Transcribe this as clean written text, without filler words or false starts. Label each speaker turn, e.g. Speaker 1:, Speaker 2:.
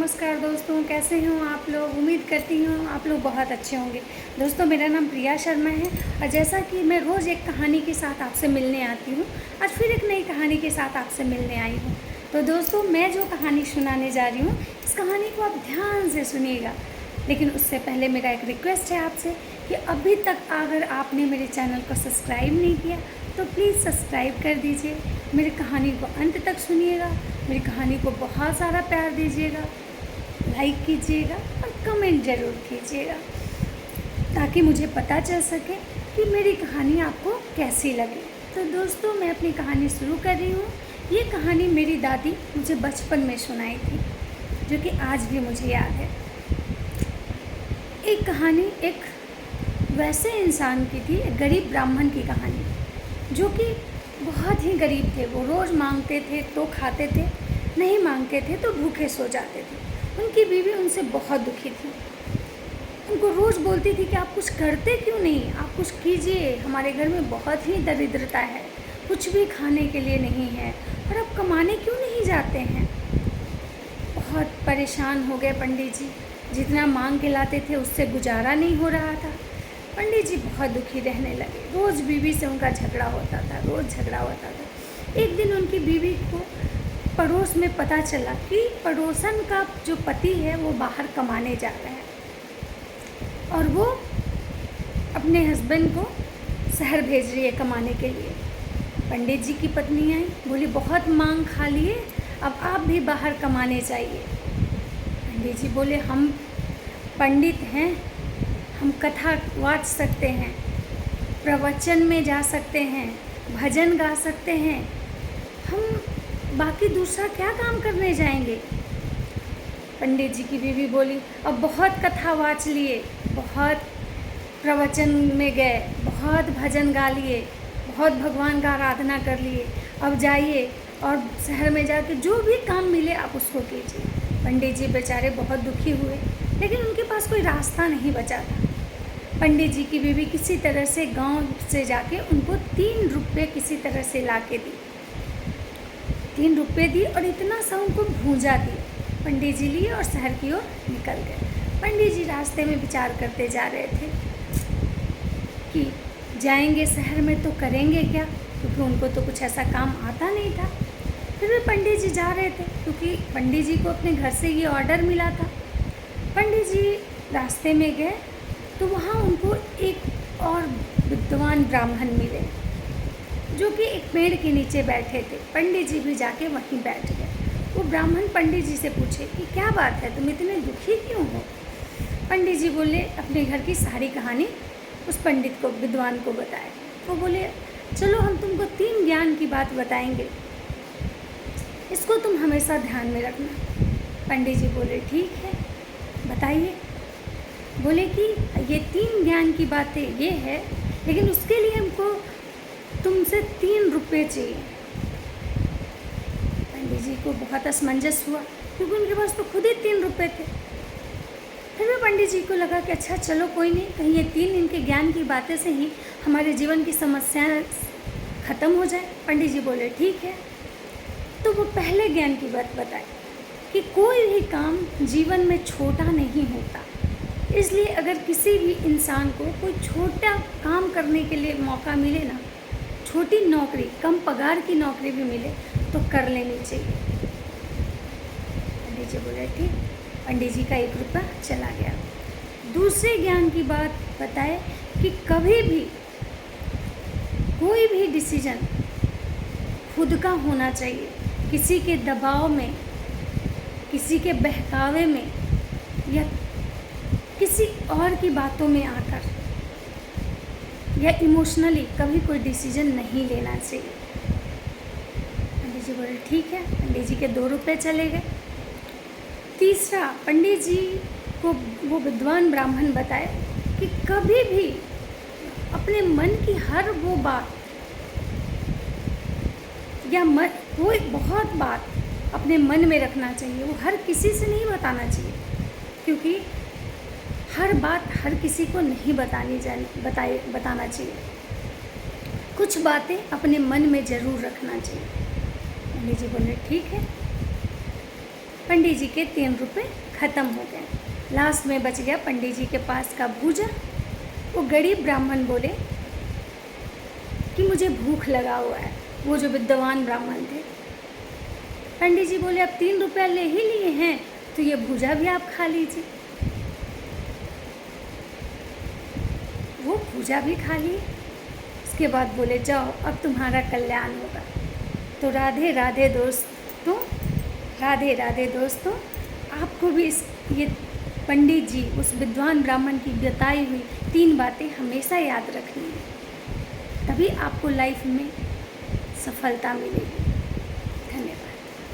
Speaker 1: नमस्कार दोस्तों, कैसे हो आप लोग। उम्मीद करती हूँ आप लोग बहुत अच्छे होंगे। दोस्तों, मेरा नाम प्रिया शर्मा है और जैसा कि मैं रोज़ एक कहानी के साथ आपसे मिलने आती हूँ, आज फिर एक नई कहानी के साथ आपसे मिलने आई हूँ। तो दोस्तों, मैं जो कहानी सुनाने जा रही हूँ, इस कहानी को आप ध्यान से सुनिएगा। लेकिन उससे पहले मेरा एक रिक्वेस्ट है आपसे कि अभी तक अगर आपने मेरे चैनल को सब्सक्राइब नहीं किया तो प्लीज़ सब्सक्राइब कर दीजिए। मेरी कहानी को अंत तक सुनिएगा, मेरी कहानी को बहुत सारा प्यार दीजिएगा, लाइक कीजिएगा और कमेंट ज़रूर कीजिएगा ताकि मुझे पता चल सके कि मेरी कहानी आपको कैसी लगी। तो दोस्तों, मैं अपनी कहानी शुरू कर रही हूँ। ये कहानी मेरी दादी मुझे बचपन में सुनाई थी, जो कि आज भी मुझे याद है। एक कहानी एक वैसे इंसान की थी, एक गरीब ब्राह्मण की कहानी, जो कि बहुत ही गरीब थे। वो रोज़ मांगते थे तो खाते थे, नहीं मांगते थे तो भूखे सो जाते थे। उनकी बीवी उनसे बहुत दुखी थी, उनको रोज़ बोलती थी कि आप कुछ करते क्यों नहीं, आप कुछ कीजिए, हमारे घर में बहुत ही दरिद्रता है, कुछ भी खाने के लिए नहीं है और आप कमाने क्यों नहीं जाते हैं। बहुत परेशान हो गए पंडित जी, जितना मांग के लाते थे उससे गुजारा नहीं हो रहा था। पंडित जी बहुत दुखी रहने लगे। रोज़ बीवी से उनका झगड़ा होता था, रोज़ झगड़ा होता था। एक दिन उनकी बीवी को पड़ोस में पता चला कि पड़ोसन का जो पति है वो बाहर कमाने जा रहा है और वो अपने हस्बैंड को शहर भेज रही है कमाने के लिए। पंडित जी की पत्नी आई, बोली बहुत मांग खा लिए, अब आप भी बाहर कमाने जाइए। पंडित जी बोले हम पंडित हैं, हम कथा वाच सकते हैं, प्रवचन में जा सकते हैं, भजन गा सकते हैं, हम बाकी दूसरा क्या काम करने जाएंगे। पंडित जी की बीवी बोली अब बहुत कथा वाच लिए, बहुत प्रवचन में गए, बहुत भजन गा लिए, बहुत भगवान का आराधना कर लिए, अब जाइए और शहर में जाके जो भी काम मिले आप उसको कीजिए। पंडित जी बेचारे बहुत दुखी हुए, लेकिन उनके पास कोई रास्ता नहीं बचा था। पंडित जी की बीवी किसी तरह से गांव से जाके उनको 3 रुपये किसी तरह से ला के दी। 3 रुपये दी और इतना सा उनको भूजा दी। पंडित जी लिए और शहर की ओर निकल गए। पंडित जी रास्ते में विचार करते जा रहे थे कि जाएंगे शहर में तो करेंगे क्या, क्योंकि उनको तो कुछ ऐसा काम आता नहीं था। फिर भी पंडित जी जा रहे थे, क्योंकि पंडित जी को अपने घर से ये ऑर्डर मिला था। पंडित जी रास्ते में गए तो वहाँ उनको एक और विद्वान ब्राह्मण मिले, जो कि एक पेड़ के नीचे बैठे थे। पंडित जी भी जाके वहीं बैठ गए। वो ब्राह्मण पंडित जी से पूछे कि क्या बात है, तुम इतने दुखी क्यों हो। पंडित जी बोले अपने घर की सारी कहानी उस पंडित को, विद्वान को बताए। वो बोले चलो हम तुमको 3 ज्ञान की बात बताएंगे, इसको तुम हमेशा ध्यान में रखना। पंडित जी बोले ठीक है, बताइए। बोले कि ये 3 ज्ञान की बातें ये है, लेकिन उसके लिए हमको तुमसे 3 रुपये चाहिए। पंडित जी को बहुत असमंजस हुआ, क्योंकि उनके पास तो खुद ही 3 रुपये थे। फिर भी पंडित जी को लगा कि अच्छा चलो कोई नहीं, कहीं ये 3 इनके ज्ञान की बातें से ही हमारे जीवन की समस्याएं ख़त्म हो जाए। पंडित जी बोले ठीक है। तो वो पहले ज्ञान की बात बताई कि कोई भी काम जीवन में छोटा नहीं होता, इसलिए अगर किसी भी इंसान को कोई छोटा काम करने के लिए मौका मिले ना, छोटी नौकरी, कम पगार की नौकरी भी मिले तो कर लेनी चाहिए। पंडित जी बोले ठीक। पंडित जी का 1 रुपया चला गया। दूसरे ज्ञान की बात बताए कि कभी भी कोई भी डिसीजन खुद का होना चाहिए, किसी के दबाव में, किसी के बहकावे में या किसी और की बातों में आकर या इमोशनली कभी कोई डिसीजन नहीं लेना चाहिए। पंडित जी बोले ठीक है। पंडित जी के 2 रुपये चले गए। तीसरा, पंडित जी को वो विद्वान ब्राह्मण बताए कि कभी भी अपने मन की हर वो बात या कोई बहुत बात अपने मन में रखना चाहिए, वो हर किसी से नहीं बताना चाहिए, क्योंकि हर बात हर किसी को नहीं बताना चाहिए। कुछ बातें अपने मन में ज़रूर रखना चाहिए। पंडित जी बोले ठीक है। पंडित जी के 3 रुपए ख़त्म हो गए। लास्ट में बच गया पंडित जी के पास का भूजा। वो गरीब ब्राह्मण बोले कि मुझे भूख लगा हुआ है, वो जो विद्वान ब्राह्मण थे। पंडित जी बोले अब 3 रुपया ले ही लिए हैं तो ये भूजा भी आप खा लीजिए। वो भूजा भी खा लिए। उसके बाद बोले जाओ अब तुम्हारा कल्याण होगा। तो राधे राधे दोस्तों, राधे राधे दोस्तों, आपको भी ये पंडित जी उस विद्वान ब्राह्मण की बताई हुई 3 बातें हमेशा याद रखनी है, तभी आपको लाइफ में सफलता मिलेगी।